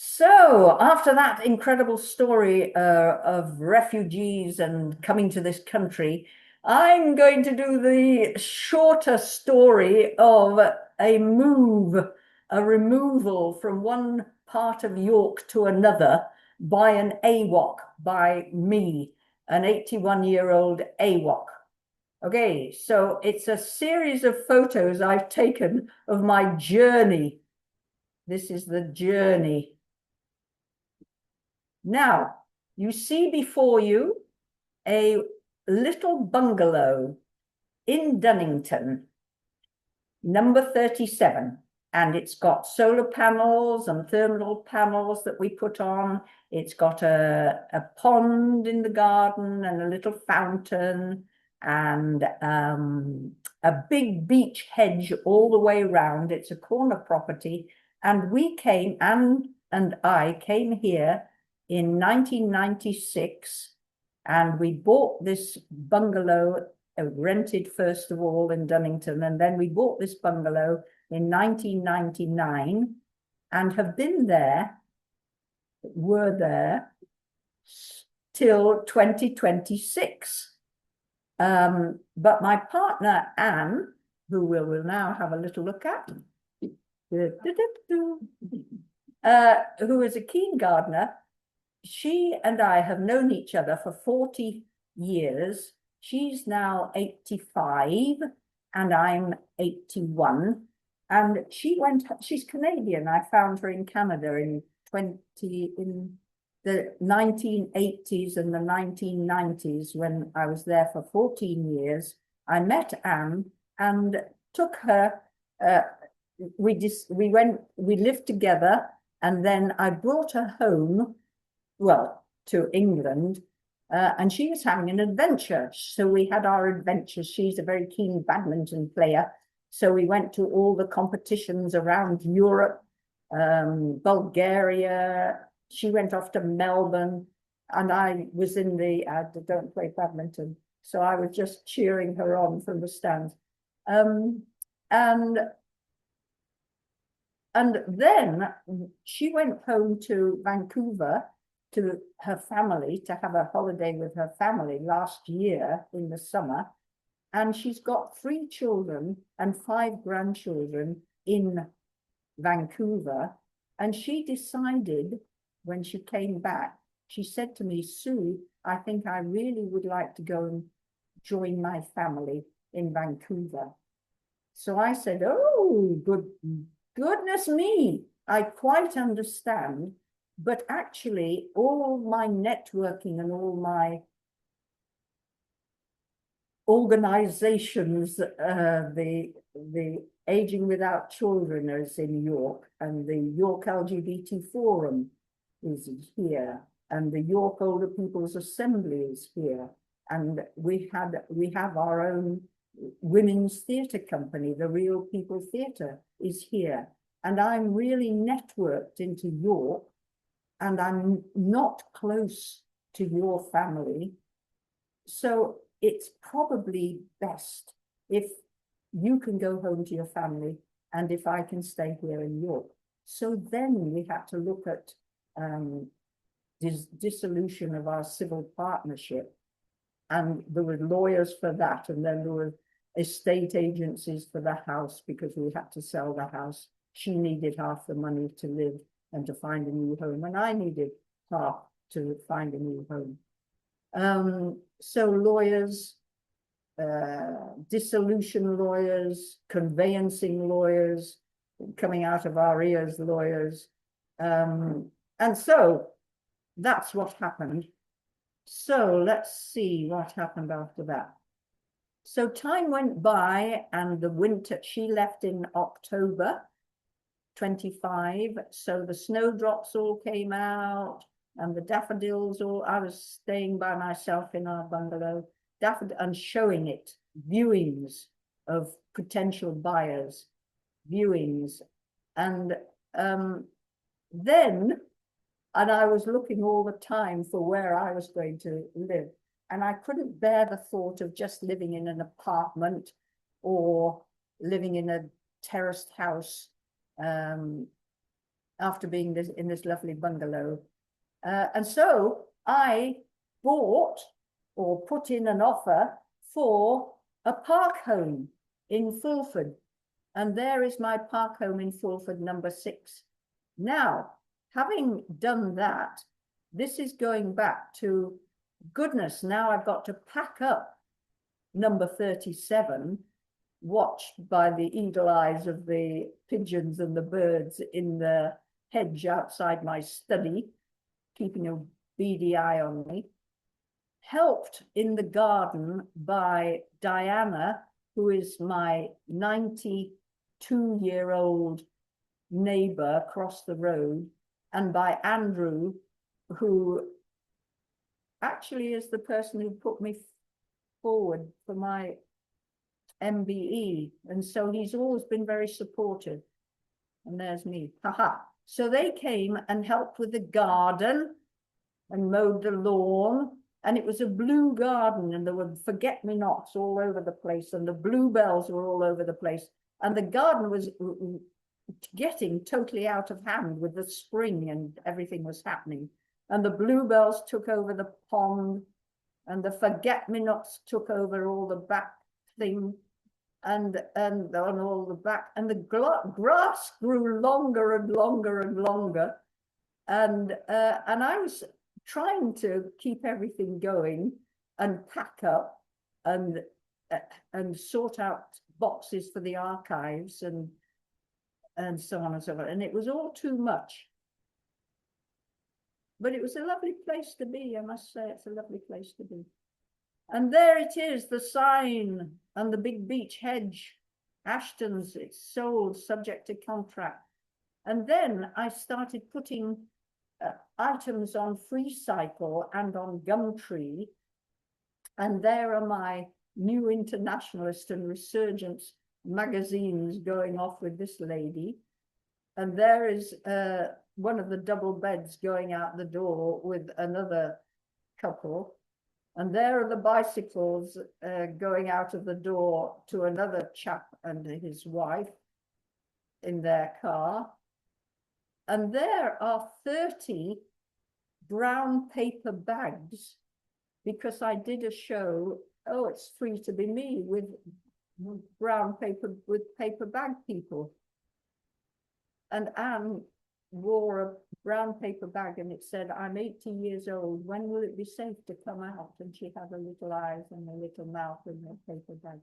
So, after that incredible story of refugees and coming to this country, I'm going to do the shorter story of a move, a removal from one part of York to another by an AWOC, by me, an 81-year-old AWOC. Okay, so it's a series of photos I've taken of my journey. This is the journey. Now, you see before you a little bungalow in Dunnington, number 37. And it's got solar panels and thermal panels that we put on. It's got a pond in the garden and a little fountain and a big beech hedge all the way around. It's a corner property. And we came, Anne and I came here in 1996, and we bought this bungalow, rented first of all in Dunnington, and then we bought this bungalow in 1999 and have been there, were there till 2026. But my partner, Anne, who we'll now have a little look at, who is a keen gardener, she and I have known each other for 40 years. She's now 85 and I'm 81. And she's Canadian. I found her in Canada in the 1980s and the 1990s when I was there for 14 years. I met Anne and took her, we lived together, and then I brought her home, well, to England, and she was having an adventure. So we had our adventures. She's a very keen badminton player. So we went to all the competitions around Europe, Bulgaria. She went off to Melbourne, and I was I don't play badminton. So I was just cheering her on from the stands. And then she went home to Vancouver to her family, to have a holiday with her family last year in the summer. And she's got 3 children and 5 grandchildren in Vancouver. And she decided when she came back, she said to me, Sue, I think I really would like to go and join my family in Vancouver. So I said, oh, goodness me, I quite understand. But actually, all my networking and all my organizations, the Aging Without Children is in York, and the York LGBT Forum is here, and the York Older People's Assembly is here, and we have our own women's theatre company, the Real People Theatre is here, and I'm really networked into York, and I'm not close to your family. So it's probably best if you can go home to your family and if I can stay here in York. So then we had to look at dissolution of our civil partnership. And there were lawyers for that. And then there were estate agencies for the house because we had to sell the house. She needed half the money to live and to find a new home, and I needed half to find a new home. So lawyers, dissolution lawyers, conveyancing lawyers, coming out of our ears lawyers. And so that's what happened. So let's see what happened after that. So time went by, and the winter, she left in October 25, so the snowdrops all came out and the daffodils all, I was staying by myself in our bungalow, and showing it, viewings of potential buyers, viewings. And then, and I was looking all the time for where I was going to live. And I couldn't bear the thought of just living in an apartment or living in a terraced house. after being in this lovely bungalow. And so I bought or put in an offer for a park home in Fulford. And there is my park home in Fulford, number 6. Now, having done that, this is going back to, goodness, now I've got to pack up number 37, watched by the eagle eyes of the pigeons and the birds in the hedge outside my study, keeping a beady eye on me, helped in the garden by Diana, who is my 92-year-old neighbor across the road, and by Andrew, who actually is the person who put me forward for my MBE. And so he's always been very supportive. And there's me. Haha. So they came and helped with the garden and mowed the lawn. And it was a blue garden, and there were forget-me-nots all over the place, and the bluebells were all over the place. And the garden was getting totally out of hand with the spring, and everything was happening. And the bluebells took over the pond, and the forget-me-nots took over all the back thing, and on all the back, and the grass grew longer and longer and longer. And I was trying to keep everything going and pack up and sort out boxes for the archives and so on and so on. And it was all too much. But it was a lovely place to be, I must say. It's a lovely place to be. And there it is, the sign and the big beech hedge. Ashton's, it's sold, subject to contract. And then I started putting items on FreeCycle and on Gumtree. And there are my New Internationalist and Resurgence magazines going off with this lady. And there is one of the double beds going out the door with another couple. And there are the bicycles going out of the door to another chap and his wife in their car. And there are 30 brown paper bags, because I did a show, oh, it's free to be me, with brown paper, with paper bag people. And Anne wore a brown paper bag, and it said, I'm 80 years old, when will it be safe to come out? And she had her little eyes and a little mouth in her paper bag.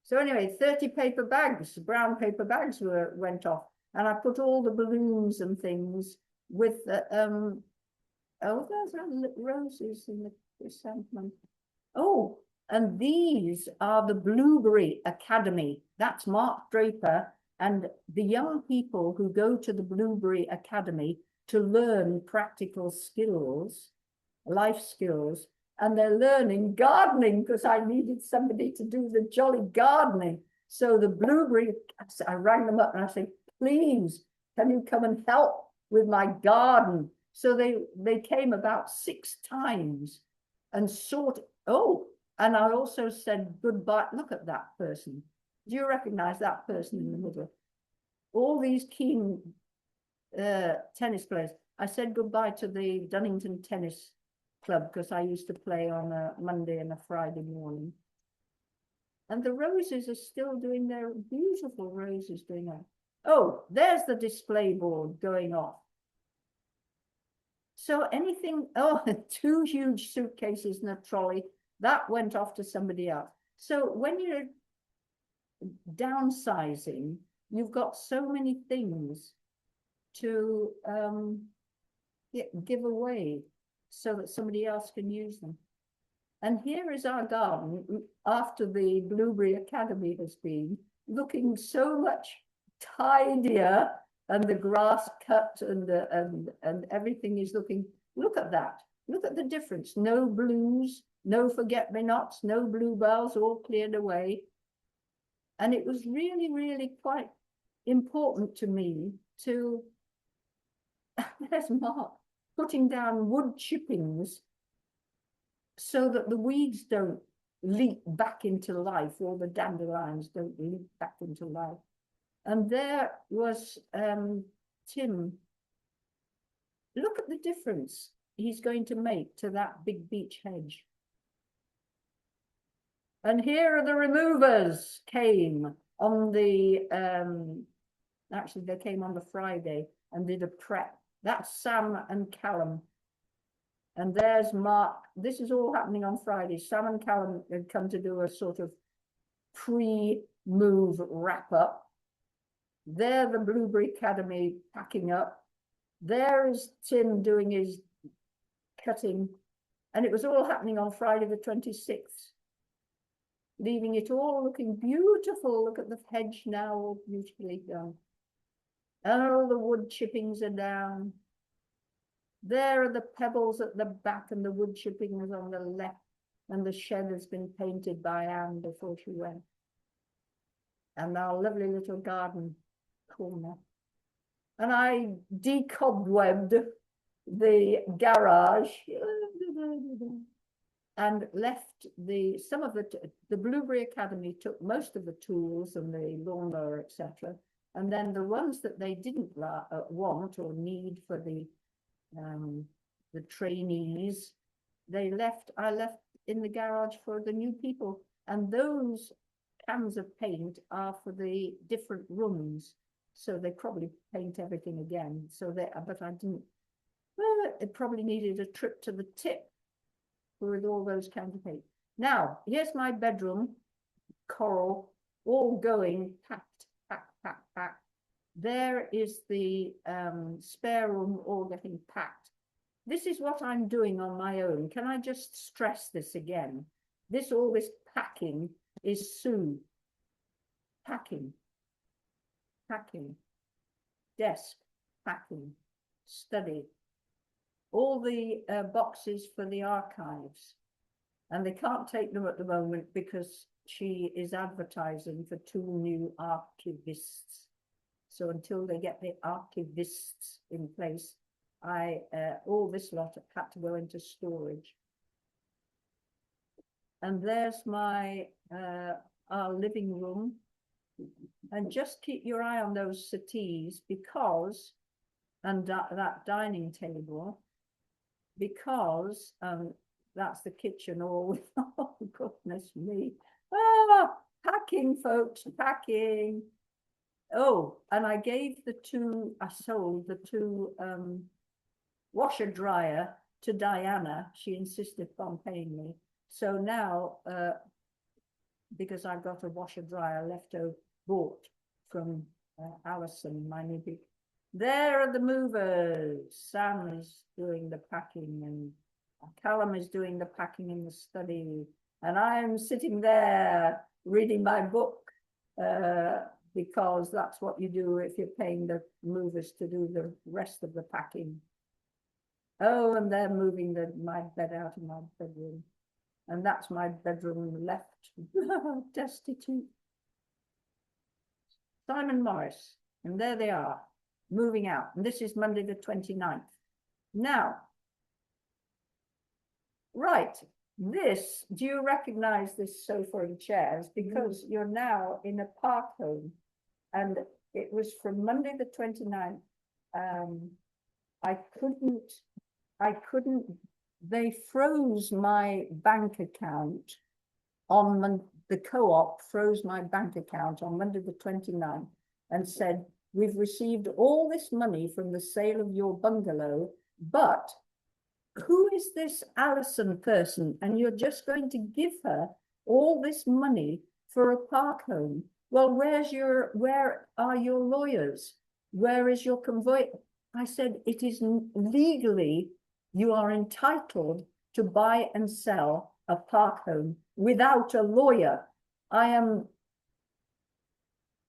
So anyway, 30 paper bags, brown paper bags went off. And I put all the balloons and things with the, oh, there's roses in the chrysanthemum. Oh, and these are the Blueberry Academy. That's Mark Draper and the young people who go to the Blueberry Academy to learn practical skills, life skills, and they're learning gardening, because I needed somebody to do the jolly gardening. So the Blueberry, I rang them up and I said, please, can you come and help with my garden? So they came about 6 times and and I also said goodbye. Look at that person. Do you recognize that person in the middle? All these keen tennis players. I said goodbye to the Dunnington Tennis Club, because I used to play on a Monday and a Friday morning. And the roses are still doing their beautiful roses doing that. Oh, there's the display board going off. So anything, 2 huge suitcases and a trolley, that went off to somebody else. So when you're downsizing, you've got so many things to give away so that somebody else can use them. And here is our garden after the Blueberry Academy has been, looking so much tidier, and the grass cut and everything is looking, look at that. Look at the difference. No blues, no forget-me-nots, no bluebells, all cleared away. And it was really, really quite important to me to, there's Mark, putting down wood chippings so that the weeds don't leap back into life, or the dandelions don't leap back into life. And there was Tim look at the difference he's going to make to that big beech hedge. And here are the removers came on the, actually they came on the Friday and did a prep. That's Sam and Callum. And there's Mark. This is all happening on Friday. Sam and Callum had come to do a sort of pre-move wrap-up. There, the Blueberry Academy packing up. There is Tim doing his cutting. And it was all happening on Friday the 26th. Leaving it all looking beautiful. Look at the hedge now, all beautifully done. And all the wood chippings are down. There are the pebbles at the back and the wood chipping is on the left. And the shed has been painted by Anne before she went. And our lovely little garden corner. And I decobwebbed the garage and left some of the Blueberry Academy took most of the tools and the lawnmower, etc. And then the ones that they didn't want or need for the trainees, I left in the garage for the new people. And those cans of paint are for the different rooms. So they probably paint everything again. So but I didn't, well, it probably needed a trip to the tip with all those cans of paint. Now, here's my bedroom, coral, all going, packed, packed, packed, packed. There is the spare room all getting packed. This is what I'm doing on my own. Can I just stress this again? All this packing is Sue. Packing, packing, desk, packing, study. All the boxes for the archives. And they can't take them at the moment because she is advertising for 2 new archivists. So until they get the archivists in place, all this lot had to go into storage. And there's my our living room. And just keep your eye on those settees because, and that dining table, because that's the kitchen all, oh goodness me. Packing, folks, packing. Oh, and I sold the 2 washer dryer to Diana. She insisted on paying me. So now, because I've got a washer dryer bought from Alison, my new big. There are the movers. Sam is doing the packing and Callum is doing the packing in the study. And I'm sitting there reading my book because that's what you do if you're paying the movers to do the rest of the packing. Oh, and they're moving my bed out of my bedroom. And that's my bedroom left, destitute. Simon Morris, and there they are, moving out. And this is Monday the 29th. Now, right, do you recognize this sofa and chairs? Because you're now in a park home. And it was from Monday the 29th. I couldn't, they froze my bank account the co-op froze my bank account on Monday the 29th and said, we've received all this money from the sale of your bungalow, but who is this Alison person? And you're just going to give her all this money for a park home. Well, where are your lawyers? Where is your convoy? I said, it is legally, you are entitled to buy and sell a park home without a lawyer. I am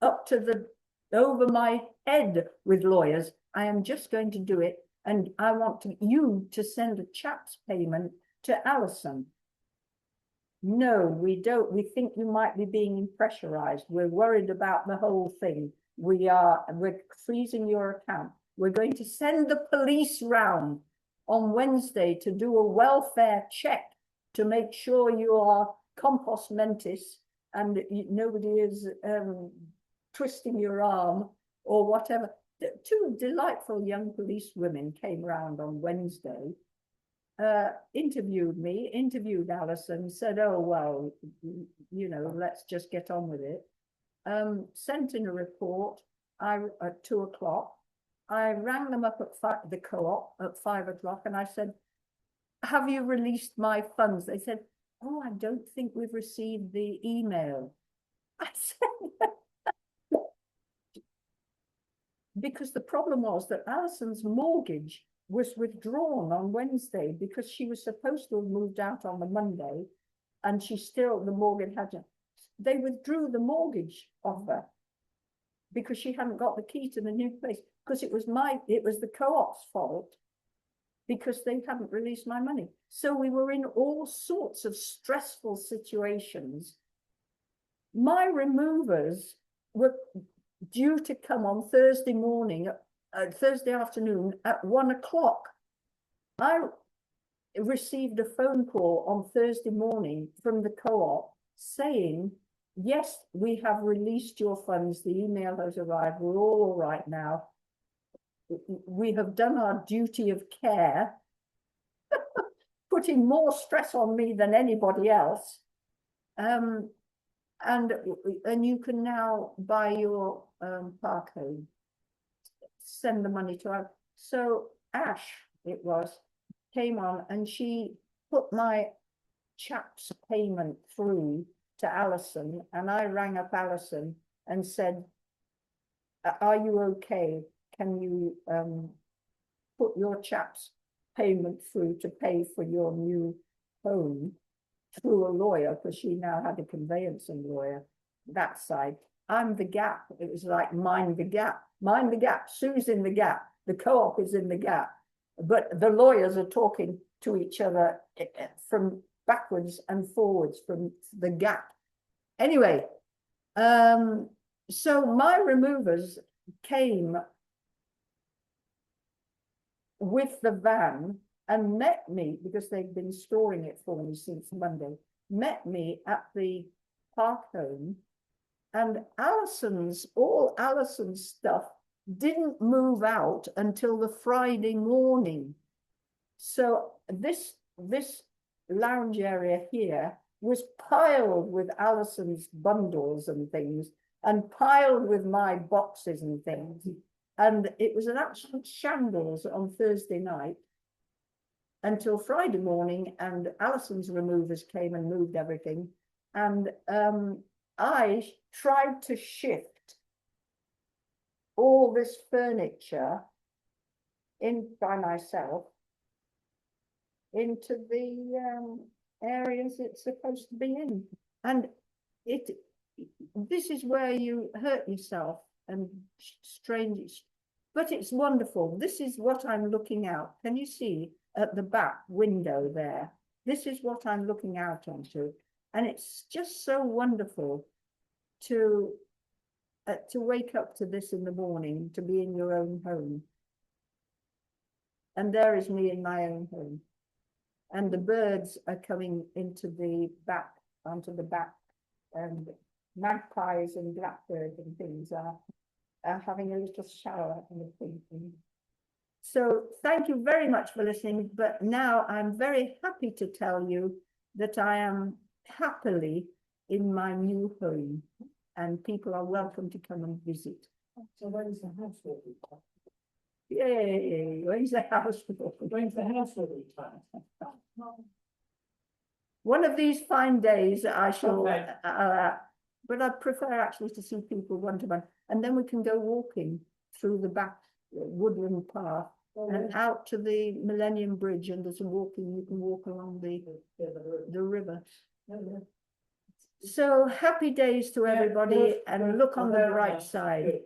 over my head with lawyers. I am just going to do it. And I want you to send a chap's payment to Alison. No, we don't. We think you might be being pressurized. We're worried about the whole thing. We're freezing your account. We're going to send the police round on Wednesday to do a welfare check to make sure you are compos mentis and nobody is twisting your arm or whatever. two delightful young police women came round on Wednesday, interviewed Alison, said, oh, well, you know, let's just get on with it. Sent in a report at 2 o'clock. I rang them up at the co-op at 5 o'clock and I said, have you released my funds? They said, oh, I don't think we've received the email. I said, because the problem was that Alison's mortgage was withdrawn on Wednesday because she was supposed to have moved out on the Monday and the mortgage hadn't. They withdrew the mortgage offer because she hadn't got the key to the new place, because it was the co-op's fault because they hadn't released my money. So we were in all sorts of stressful situations. My removers were due to come on Thursday afternoon at 1 o'clock. I received a phone call on Thursday morning from the co-op saying, yes, we have released your funds. The email has arrived. We're all right now. We have done our duty of care, putting more stress on me than anybody else. And you can now buy your park home. Send the money to her. So Ash, it was, came on and she put my chap's payment through to Alison, and I rang up Alison and said, are you okay? Can you put your chap's payment through to pay for your new home through a lawyer, because she now had a conveyancing lawyer that side. I'm the gap. It was like mind the gap. Mind the gap. Sue's in the gap. The co-op is in the gap. But the lawyers are talking to each other from backwards and forwards from the gap. Anyway, so my removers came with the van and met me, because they'd been storing it for me since Monday, met me at the park home, and all Alison's stuff didn't move out until the Friday morning. So this lounge area here was piled with Alison's bundles and things, and piled with my boxes and things. And it was an absolute shambles on Thursday night until Friday morning, and Alison's removers came and moved everything. And I tried to shift all this furniture in by myself into the areas it's supposed to be in. And this is where you hurt yourself and strange, but it's wonderful. This is what I'm looking out. Can you see at the back window there? This is what I'm looking out onto. And it's just so wonderful to wake up to this in the morning, to be in your own home. And there is me in my own home. And the birds are coming into the back, onto the back, and magpies and blackbirds and things are having a little shower and thinking. So thank you very much for listening. But now I'm very happy to tell you that I am happily in my new home, and people are welcome to come and visit. So when's the house will be? Yay, when's the house? When's the house will be? One of these fine days I shall, Okay. but I prefer actually to see people one-to-one, and then we can go walking through the back woodland path and out to the Millennium Bridge, and there's a walking, you can walk along the river. So happy days to everybody, and look on the bright side.